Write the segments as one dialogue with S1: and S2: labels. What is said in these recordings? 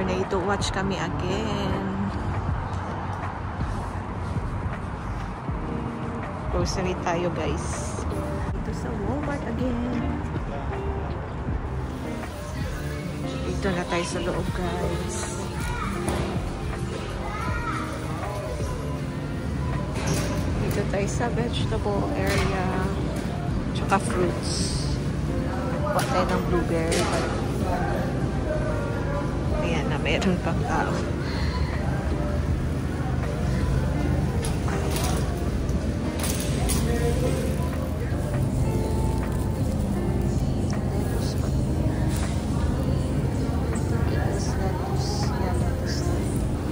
S1: Tornado watch kami again. Grocery tayo guys. Dito sa Walmart again. Dito na tayo sa loob guys. Dito tayo sa vegetable area. Tsaka fruits. Kuha tayo ng blueberry. Ayan na, meron pang tao.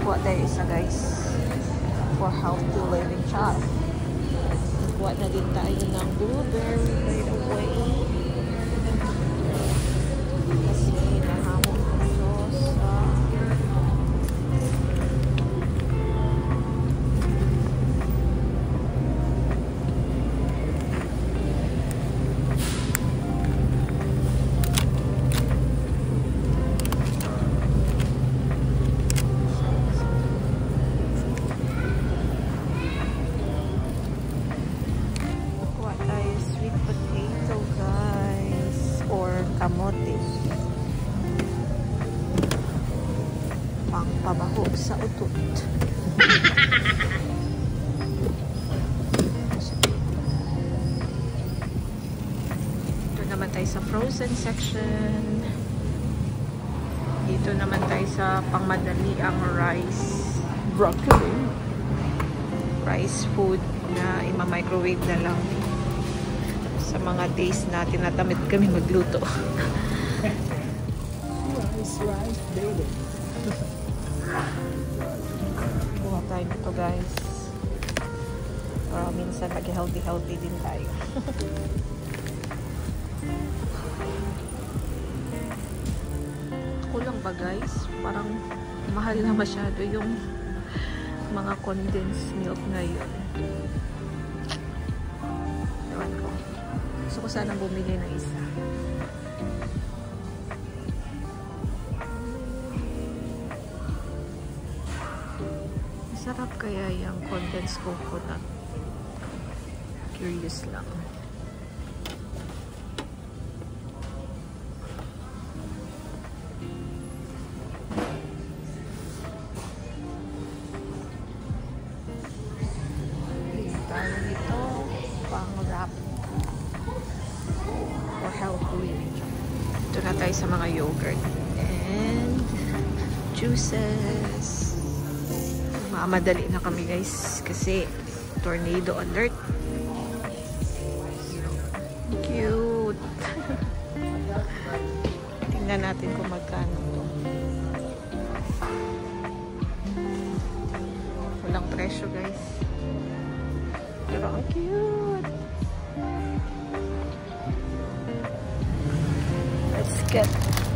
S1: Kuha tayo isa guys. For healthy living child. Kuha na din tayo ng blueberry right away. Kasi nahamon ko sa kamote. Pangpabaho sa utot. Dito naman tayo sa frozen section. Dito naman tayo sa pangmadali ang rice. Broccoli. Rice food na ima-microwave na lang. Sa mga days na tinatamid kami magluto. Rice, baby. Kuha tayo nito guys. Para minsan mag-healthy din tayo. Ako lang ba guys? Parang mahal na masyado yung mga condensed milk ngayon. Ewan ko. Gusto ko sanang bumili ng isa. Masarap kaya yung condensed coconut. Curious lang. Tayo nito pang wrap. Healthy. Ito na tayo sa mga yogurt and juices. Mamadali na kami guys kasi tornado alert. Cute. Tingnan natin kung magkano to. Walang presyo guys. Pero ang cute. Let's get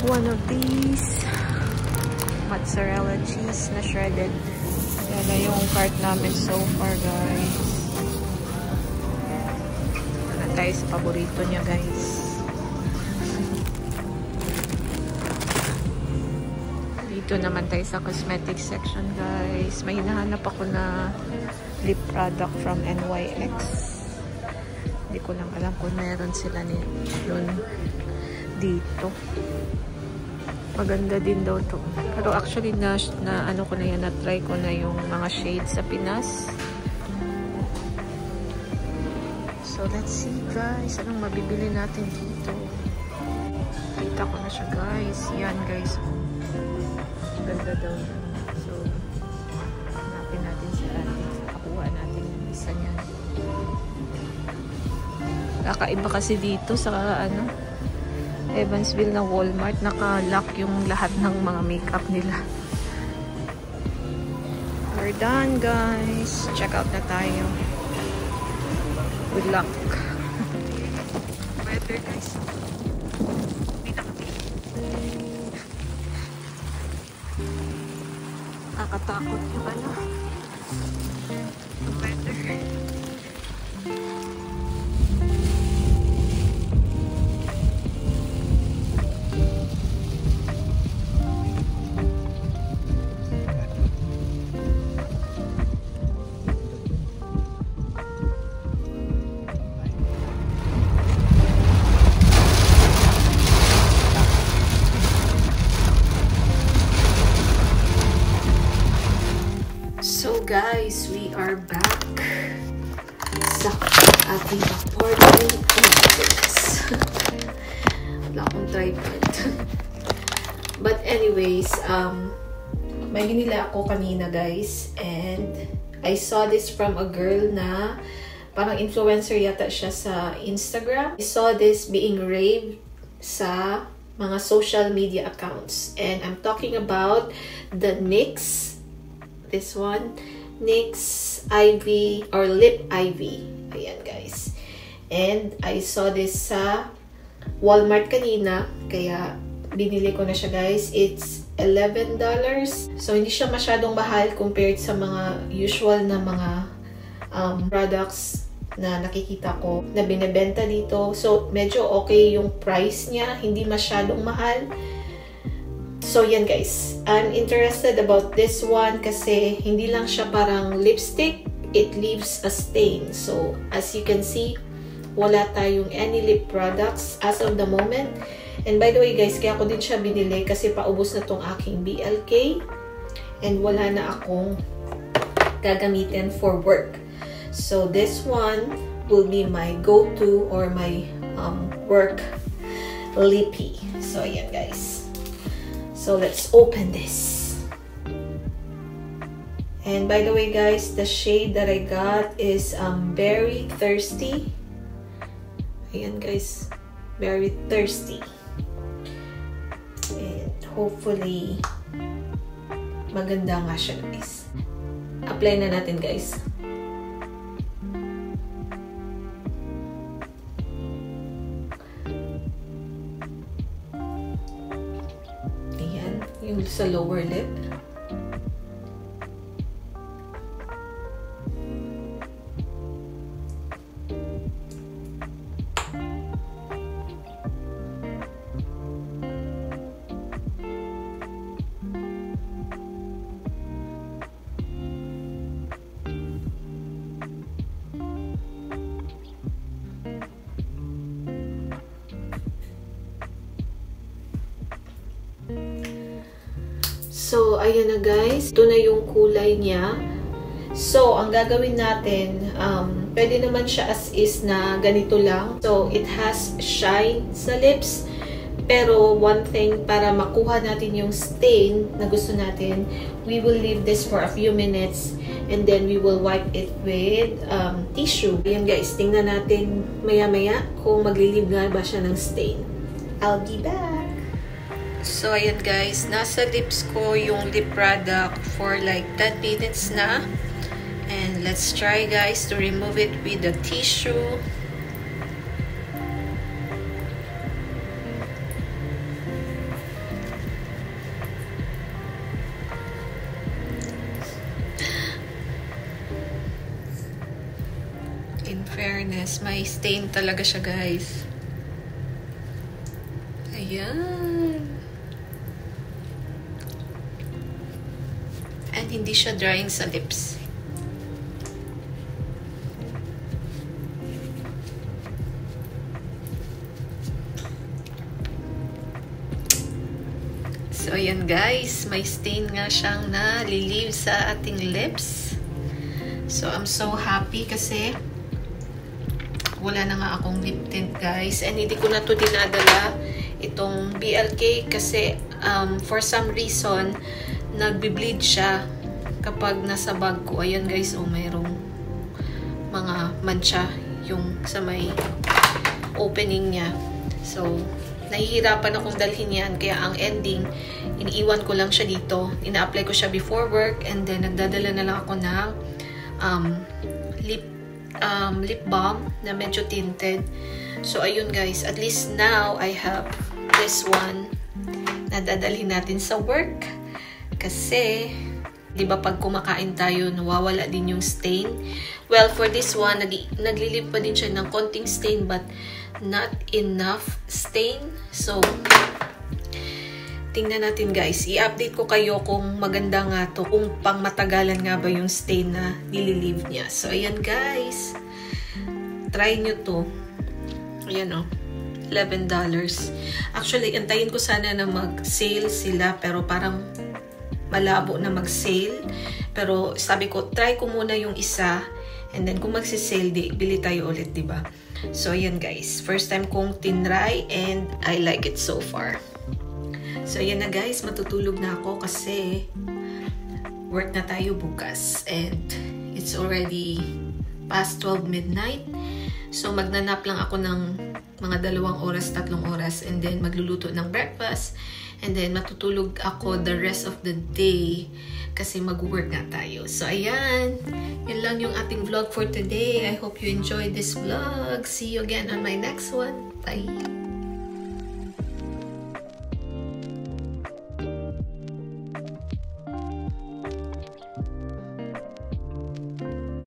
S1: one of these mozzarella cheese na shredded. Yan na yung cart namin so far guys. Ito na tayo sa paborito niya guys. Dito naman tayo sa cosmetic section guys. May hinahanap ako na lip product from NYX. Hindi ko lang alam kung meron sila yun dito. Maganda din daw to. Pero actually na ano ko na yan, na-try ko na yung mga shades sa Pinas. So let's see guys, anong mabibili natin dito. Kita ko na siya guys. Yan guys. Ganda daw. So hanapin natin sila. Kakuha natin yung isa niyan. Kakaiba kasi dito sa ano Evansville na Walmart, naka-lock yung lahat ng mga makeup nila. We're done guys. Check out na tayo. Good luck. Weather guys. Nakakatakot yung ano. Weather. guys, we are back sa ating apartment. Oh my goodness. Wala akong tripod. But anyways, may ginila ako kanina guys, and I saw this from a girl na parang influencer yata siya sa Instagram. I saw this being raved sa mga social media accounts, and I'm talking about the NYX, this one, NYX Ivy or Lip Ivy. Ayan guys. And I saw this sa Walmart kanina, kaya binili ko na siya guys. It's $11. So hindi siya masyadong mahal compared sa mga usual na mga products na nakikita ko na binebenta dito. So medyo okay yung price niya, hindi masyadong mahal. So yan guys, I'm interested about this one kasi hindi lang siya parang lipstick, it leaves a stain. So as you can see, wala tayong any lip products as of the moment. And by the way guys, kaya ako din siya binili kasi paubos na tong aking BLK and wala na akong gagamitin for work. So this one will be my go-to or my work lippy. So ayan guys. So let's open this. And by the way guys, the shade that I got is Berry Thirsty. Ayan guys, Berry Thirsty. And hopefully maganda nga siya guys. Apply na natin guys. Ayan, yung sa lower lip. So, ayan na guys. Ito na yung kulay niya. So, ang gagawin natin, pwede naman siya as is na ganito lang. So, it has shine sa lips. Pero, one thing, para makuha natin yung stain na gusto natin, we will leave this for a few minutes and then we will wipe it with tissue. Ayan guys, tingnan natin maya-maya kung maglilib nga ba siya ng stain. I'll be back. So, ayan guys, nasa lips ko yung lip product for like 10 minutes na. And let's try guys to remove it with the tissue. In fairness, may stain talaga siya guys. Ayan. And hindi siya drying sa lips. So, ayan guys. May stain nga siyang nalilive sa ating lips. So, I'm so happy kasi wala na nga akong lip tint guys. And hindi ko na to dinadala itong BLK kasi for some reason nagbi-bleed siya kapag nasa bag ko. Ayan guys, oh, mayroong mga mancha yung sa may opening niya. So, nahihirapan akong dalhin yan. Kaya ang ending, iniiwan ko lang siya dito. Ina-apply ko siya before work and then nagdadala na lang ako ng lip balm na medyo tinted. So, ayun guys, at least now I have this one na dadalhin natin sa work. Kasi, di ba pag kumakain tayo, nawawala din yung stain. Well, for this one, naglilip pa din siya ng konting stain but not enough stain. So, tingnan natin guys. I-update ko kayo kung maganda nga to, kung pang matagalan nga ba yung stain na nililive niya. So, ayan guys. Try nyo to. Ayan o. $11. Actually, antayin ko sana na mag-sale sila pero parang malabo na mag-sale. Pero sabi ko, try ko muna yung isa. And then kung magsi-sale, bili tayo ulit, diba? So, yan guys. First time kong tinry and I like it so far. So, yan na guys. Matutulog na ako kasi work na tayo bukas. And it's already past 12 midnight. So, magnanap lang ako ng mga 2 oras, 3 oras. And then, magluluto ng breakfast. And then, matutulog ako the rest of the day kasi mag-work nga tayo. So, ayan. Yun lang yung ating vlog for today. I hope you enjoyed this vlog. See you again on my next one. Bye!